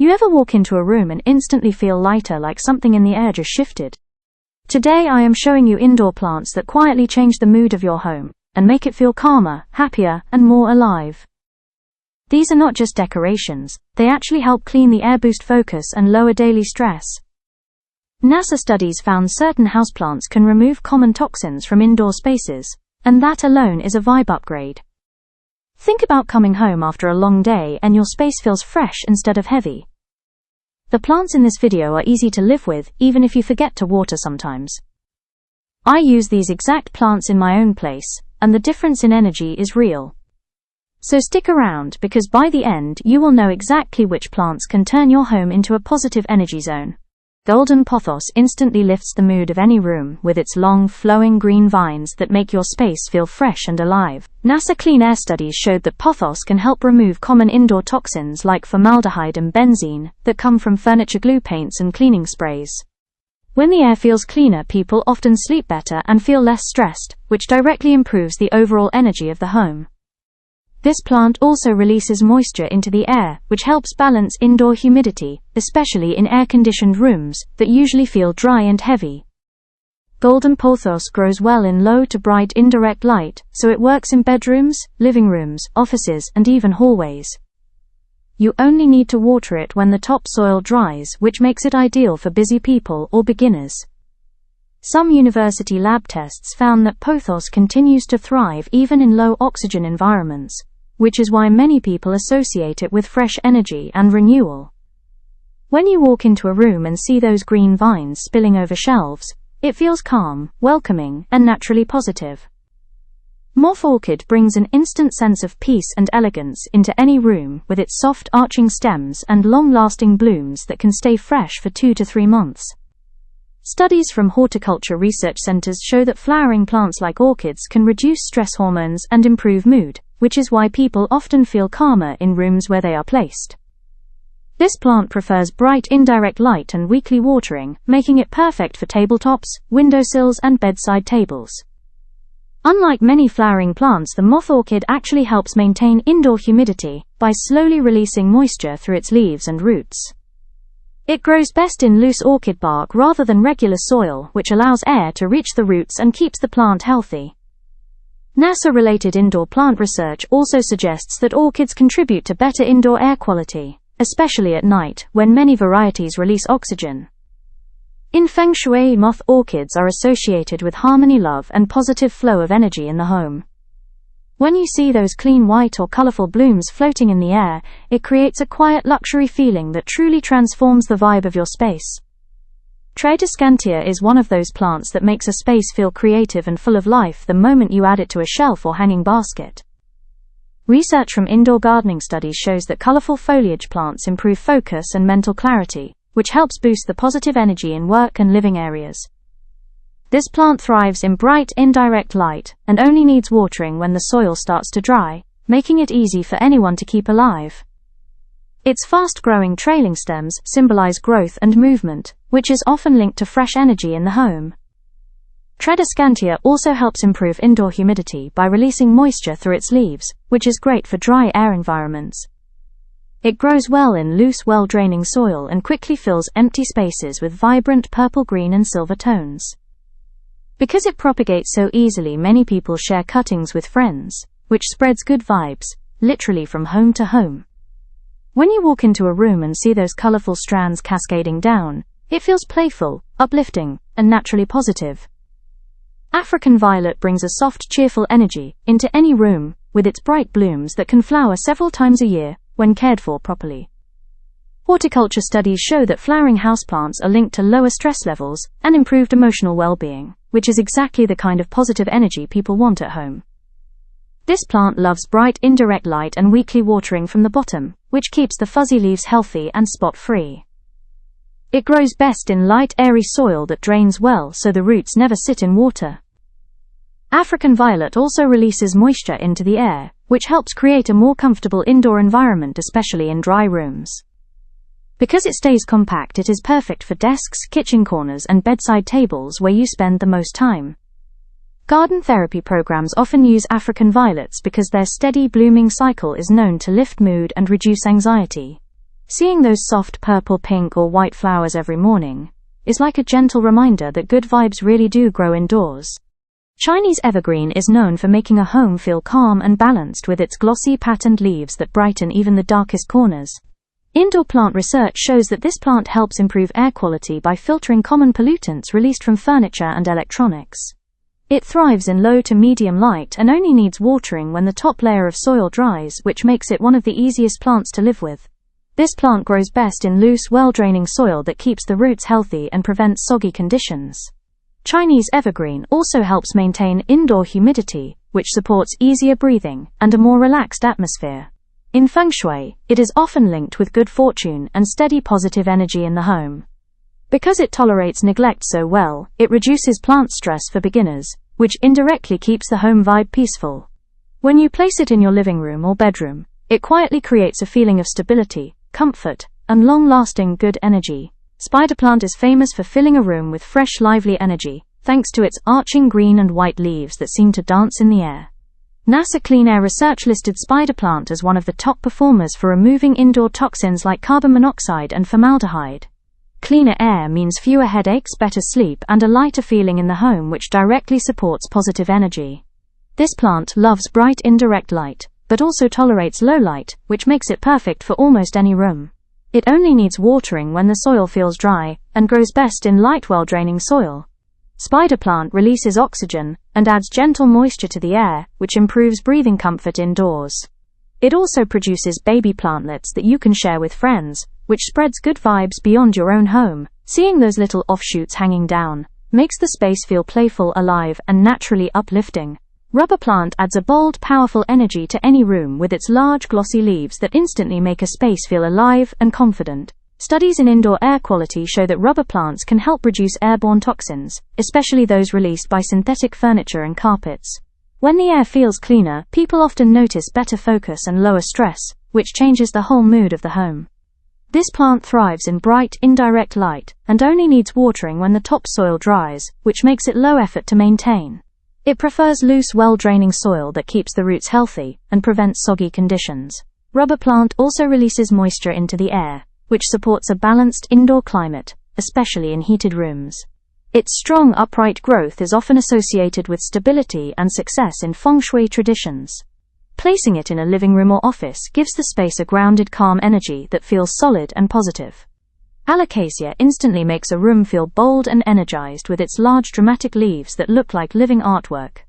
You ever walk into a room and instantly feel lighter, like something in the air just shifted? Today I am showing you indoor plants that quietly change the mood of your home and make it feel calmer, happier, and more alive. These are not just decorations, they actually help clean the air, boost focus, and lower daily stress. NASA studies found certain houseplants can remove common toxins from indoor spaces, and that alone is a vibe upgrade. Think about coming home after a long day and your space feels fresh instead of heavy. The plants in this video are easy to live with, even if you forget to water sometimes. I use these exact plants in my own place, and the difference in energy is real. So stick around, because by the end you will know exactly which plants can turn your home into a positive energy zone. Golden Pothos instantly lifts the mood of any room with its long, flowing green vines that make your space feel fresh and alive. NASA clean air studies showed that Pothos can help remove common indoor toxins like formaldehyde and benzene that come from furniture glue paints and cleaning sprays. When the air feels cleaner, people often sleep better and feel less stressed, which directly improves the overall energy of the home. This plant also releases moisture into the air, which helps balance indoor humidity, especially in air-conditioned rooms that usually feel dry and heavy. Golden Pothos grows well in low to bright indirect light, so it works in bedrooms, living rooms, offices, and even hallways. You only need to water it when the topsoil dries, which makes it ideal for busy people or beginners. Some university lab tests found that Pothos continues to thrive even in low oxygen environments, which is why many people associate it with fresh energy and renewal. When you walk into a room and see those green vines spilling over shelves, it feels calm, welcoming, and naturally positive. Moth Orchid brings an instant sense of peace and elegance into any room with its soft arching stems and long-lasting blooms that can stay fresh for 2 to 3 months. Studies from horticulture research centers show that flowering plants like orchids can reduce stress hormones and improve mood, which is why people often feel calmer in rooms where they are placed. This plant prefers bright indirect light and weekly watering, making it perfect for tabletops, windowsills, and bedside tables. Unlike many flowering plants, the moth orchid actually helps maintain indoor humidity by slowly releasing moisture through its leaves and roots. It grows best in loose orchid bark rather than regular soil, which allows air to reach the roots and keeps the plant healthy. NASA-related indoor plant research also suggests that orchids contribute to better indoor air quality, especially at night, when many varieties release oxygen. In Feng Shui, moth orchids are associated with harmony, love, and positive flow of energy in the home. When you see those clean white or colorful blooms floating in the air, it creates a quiet luxury feeling that truly transforms the vibe of your space. Tradescantia is one of those plants that makes a space feel creative and full of life the moment you add it to a shelf or hanging basket. Research from indoor gardening studies shows that colorful foliage plants improve focus and mental clarity, which helps boost the positive energy in work and living areas. This plant thrives in bright indirect light and only needs watering when the soil starts to dry, making it easy for anyone to keep alive. Its fast-growing trailing stems symbolize growth and movement, which is often linked to fresh energy in the home. Tradescantia also helps improve indoor humidity by releasing moisture through its leaves, which is great for dry air environments. It grows well in loose, well-draining soil and quickly fills empty spaces with vibrant purple, green, and silver tones. Because it propagates so easily, many people share cuttings with friends, which spreads good vibes, literally from home to home. When you walk into a room and see those colorful strands cascading down, it feels playful, uplifting, and naturally positive. African violet brings a soft, cheerful energy into any room, with its bright blooms that can flower several times a year when cared for properly. Horticulture studies show that flowering houseplants are linked to lower stress levels and improved emotional well-being, which is exactly the kind of positive energy people want at home. This plant loves bright indirect light and weekly watering from the bottom, which keeps the fuzzy leaves healthy and spot-free. It grows best in light, airy soil that drains well so the roots never sit in water. African violet also releases moisture into the air, which helps create a more comfortable indoor environment, especially in dry rooms. Because it stays compact, it is perfect for desks, kitchen corners, and bedside tables where you spend the most time. Garden therapy programs often use African violets because their steady blooming cycle is known to lift mood and reduce anxiety. Seeing those soft purple, pink, or white flowers every morning is like a gentle reminder that good vibes really do grow indoors. Chinese evergreen is known for making a home feel calm and balanced with its glossy patterned leaves that brighten even the darkest corners. Indoor plant research shows that this plant helps improve air quality by filtering common pollutants released from furniture and electronics. It thrives in low to medium light and only needs watering when the top layer of soil dries, which makes it one of the easiest plants to live with. This plant grows best in loose, well-draining soil that keeps the roots healthy and prevents soggy conditions. Chinese evergreen also helps maintain indoor humidity, which supports easier breathing and a more relaxed atmosphere. In feng shui, it is often linked with good fortune and steady positive energy in the home. Because it tolerates neglect so well, it reduces plant stress for beginners, which indirectly keeps the home vibe peaceful. When you place it in your living room or bedroom, it quietly creates a feeling of stability, comfort, and long-lasting good energy. Spider plant is famous for filling a room with fresh, lively energy, thanks to its arching green and white leaves that seem to dance in the air. NASA Clean Air Research listed spider plant as one of the top performers for removing indoor toxins like carbon monoxide and formaldehyde. Cleaner air means fewer headaches, better sleep, and a lighter feeling in the home, which directly supports positive energy. This plant loves bright indirect light, but also tolerates low light, which makes it perfect for almost any room. It only needs watering when the soil feels dry, and grows best in light, well-draining soil. Spider plant releases oxygen and adds gentle moisture to the air, which improves breathing comfort indoors. It also produces baby plantlets that you can share with friends, which spreads good vibes beyond your own home. Seeing those little offshoots hanging down makes the space feel playful, alive, and naturally uplifting. Rubber plant adds a bold, powerful energy to any room with its large, glossy leaves that instantly make a space feel alive and confident. Studies in indoor air quality show that rubber plants can help reduce airborne toxins, especially those released by synthetic furniture and carpets. When the air feels cleaner, people often notice better focus and lower stress, which changes the whole mood of the home. This plant thrives in bright, indirect light, and only needs watering when the topsoil dries, which makes it low effort to maintain. It prefers loose, well-draining soil that keeps the roots healthy and prevents soggy conditions. Rubber plant also releases moisture into the air, which supports a balanced indoor climate, especially in heated rooms. Its strong, upright growth is often associated with stability and success in feng shui traditions. Placing it in a living room or office gives the space a grounded, calm energy that feels solid and positive. Alocasia instantly makes a room feel bold and energized with its large, dramatic leaves that look like living artwork.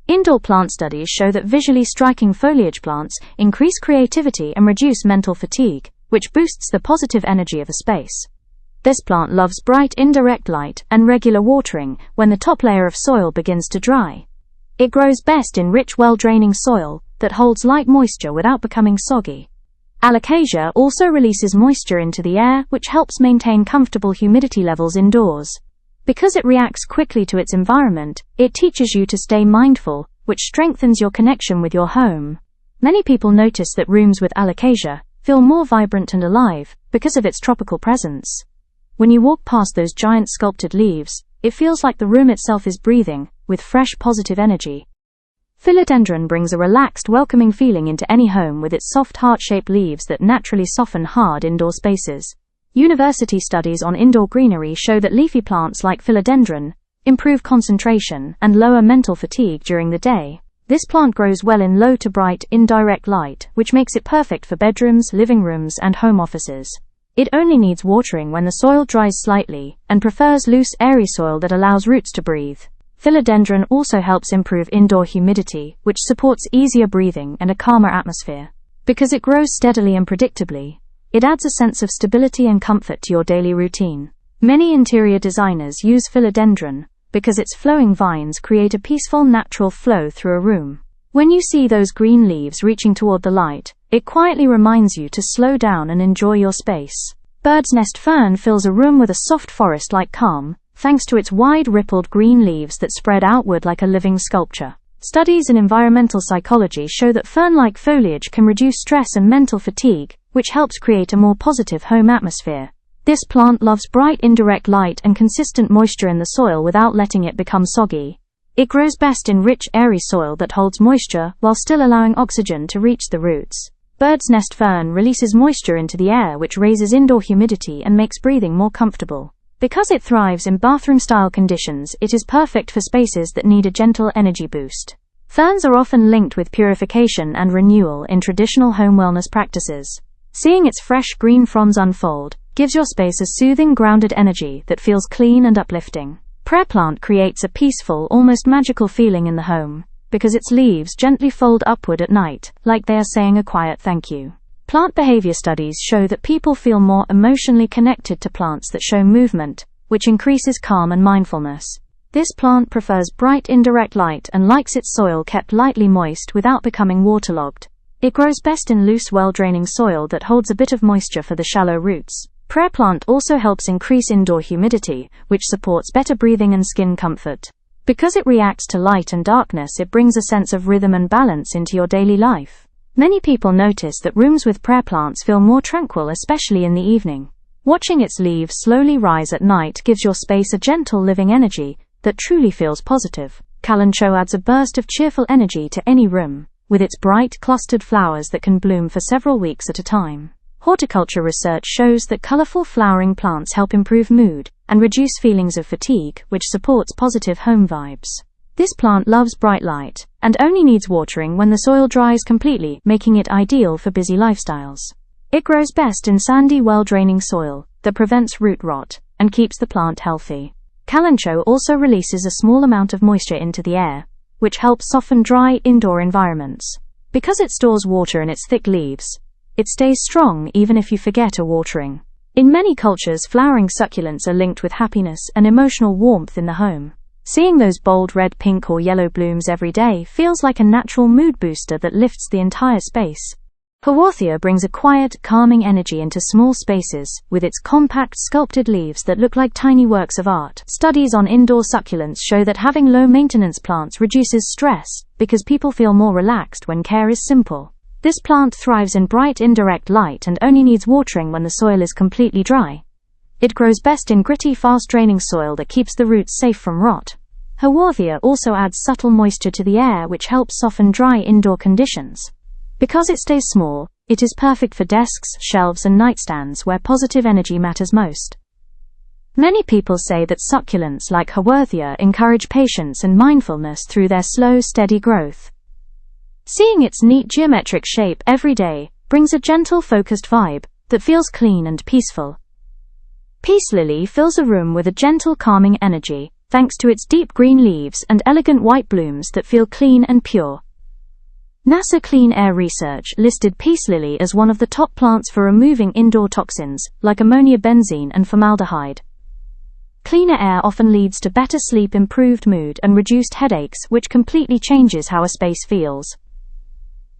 Indoor plant studies show that visually striking foliage plants increase creativity and reduce mental fatigue, which boosts the positive energy of a space. This plant loves bright indirect light and regular watering when the top layer of soil begins to dry. It grows best in rich, well-draining soil that holds light moisture without becoming soggy. Alocasia also releases moisture into the air, which helps maintain comfortable humidity levels indoors. Because it reacts quickly to its environment, it teaches you to stay mindful, which strengthens your connection with your home. Many people notice that rooms with Alocasia feel more vibrant and alive because of its tropical presence. When you walk past those giant sculpted leaves, it feels like the room itself is breathing with fresh, positive energy. Philodendron brings a relaxed, welcoming feeling into any home with its soft, heart-shaped leaves that naturally soften hard indoor spaces. University studies on indoor greenery show that leafy plants like philodendron improve concentration and lower mental fatigue during the day. This plant grows well in low to bright, indirect light, which makes it perfect for bedrooms, living rooms, and home offices. It only needs watering when the soil dries slightly, and prefers loose, airy soil that allows roots to breathe. Philodendron also helps improve indoor humidity, which supports easier breathing and a calmer atmosphere. Because it grows steadily and predictably, it adds a sense of stability and comfort to your daily routine. Many interior designers use philodendron because its flowing vines create a peaceful, natural flow through a room. When you see those green leaves reaching toward the light, it quietly reminds you to slow down and enjoy your space. Bird's nest fern fills a room with a soft forest-like calm, thanks to its wide, rippled green leaves that spread outward like a living sculpture. Studies in environmental psychology show that fern-like foliage can reduce stress and mental fatigue, which helps create a more positive home atmosphere. This plant loves bright indirect light and consistent moisture in the soil without letting it become soggy. It grows best in rich, airy soil that holds moisture while still allowing oxygen to reach the roots. Bird's nest fern releases moisture into the air, which raises indoor humidity and makes breathing more comfortable. Because it thrives in bathroom-style conditions, it is perfect for spaces that need a gentle energy boost. Ferns are often linked with purification and renewal in traditional home wellness practices. Seeing its fresh green fronds unfold gives your space a soothing, grounded energy that feels clean and uplifting. Prayer plant creates a peaceful, almost magical feeling in the home, because its leaves gently fold upward at night, like they are saying a quiet thank you. Plant behavior studies show that people feel more emotionally connected to plants that show movement, which increases calm and mindfulness. This plant prefers bright indirect light and likes its soil kept lightly moist without becoming waterlogged. It grows best in loose, well-draining soil that holds a bit of moisture for the shallow roots. Prayer plant also helps increase indoor humidity, which supports better breathing and skin comfort. Because it reacts to light and darkness, it brings a sense of rhythm and balance into your daily life. Many people notice that rooms with prayer plants feel more tranquil, especially in the evening. Watching its leaves slowly rise at night gives your space a gentle living energy that truly feels positive. Kalanchoe adds a burst of cheerful energy to any room, with its bright, clustered flowers that can bloom for several weeks at a time. Horticulture research shows that colorful flowering plants help improve mood and reduce feelings of fatigue, which supports positive home vibes. This plant loves bright light and only needs watering when the soil dries completely, making it ideal for busy lifestyles. It grows best in sandy, well-draining soil that prevents root rot and keeps the plant healthy. Kalanchoe also releases a small amount of moisture into the air, which helps soften dry indoor environments. Because it stores water in its thick leaves, it stays strong even if you forget a watering. In many cultures, flowering succulents are linked with happiness and emotional warmth in the home. Seeing those bold red, pink, or yellow blooms every day feels like a natural mood booster that lifts the entire space. Haworthia brings a quiet, calming energy into small spaces, with its compact, sculpted leaves that look like tiny works of art. Studies on indoor succulents show that having low-maintenance plants reduces stress, because people feel more relaxed when care is simple. This plant thrives in bright, indirect light and only needs watering when the soil is completely dry. It grows best in gritty, fast-draining soil that keeps the roots safe from rot. Haworthia also adds subtle moisture to the air, which helps soften dry indoor conditions. Because it stays small, it is perfect for desks, shelves, and nightstands where positive energy matters most. Many people say that succulents like Haworthia encourage patience and mindfulness through their slow, steady growth. Seeing its neat geometric shape every day brings a gentle, focused vibe that feels clean and peaceful. Peace lily fills a room with a gentle, calming energy, thanks to its deep green leaves and elegant white blooms that feel clean and pure. NASA Clean Air Research listed peace lily as one of the top plants for removing indoor toxins, like ammonia, benzene, and formaldehyde. Cleaner air often leads to better sleep, improved mood, and reduced headaches, which completely changes how a space feels.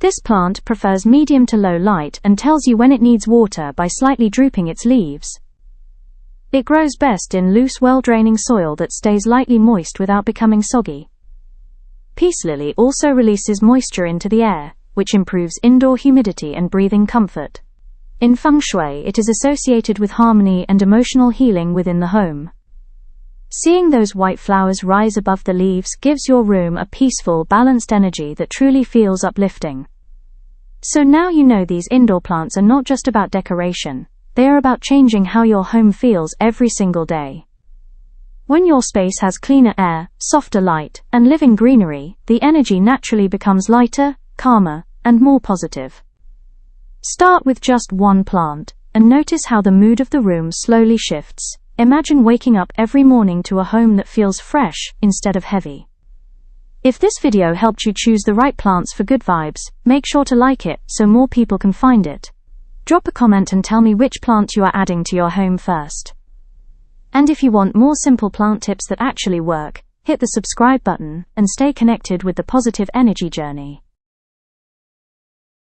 This plant prefers medium to low light and tells you when it needs water by slightly drooping its leaves. It grows best in loose, well-draining soil that stays lightly moist without becoming soggy. Peace lily also releases moisture into the air, which improves indoor humidity and breathing comfort. In feng shui, it is associated with harmony and emotional healing within the home. Seeing those white flowers rise above the leaves gives your room a peaceful, balanced energy that truly feels uplifting. So now you know these indoor plants are not just about decoration, they are about changing how your home feels every single day. When your space has cleaner air, softer light, and living greenery, the energy naturally becomes lighter, calmer, and more positive. Start with just one plant, and notice how the mood of the room slowly shifts. Imagine waking up every morning to a home that feels fresh, instead of heavy. If this video helped you choose the right plants for good vibes, make sure to like it so more people can find it. Drop a comment and tell me which plant you are adding to your home first. And if you want more simple plant tips that actually work, hit the subscribe button and stay connected with the positive energy journey.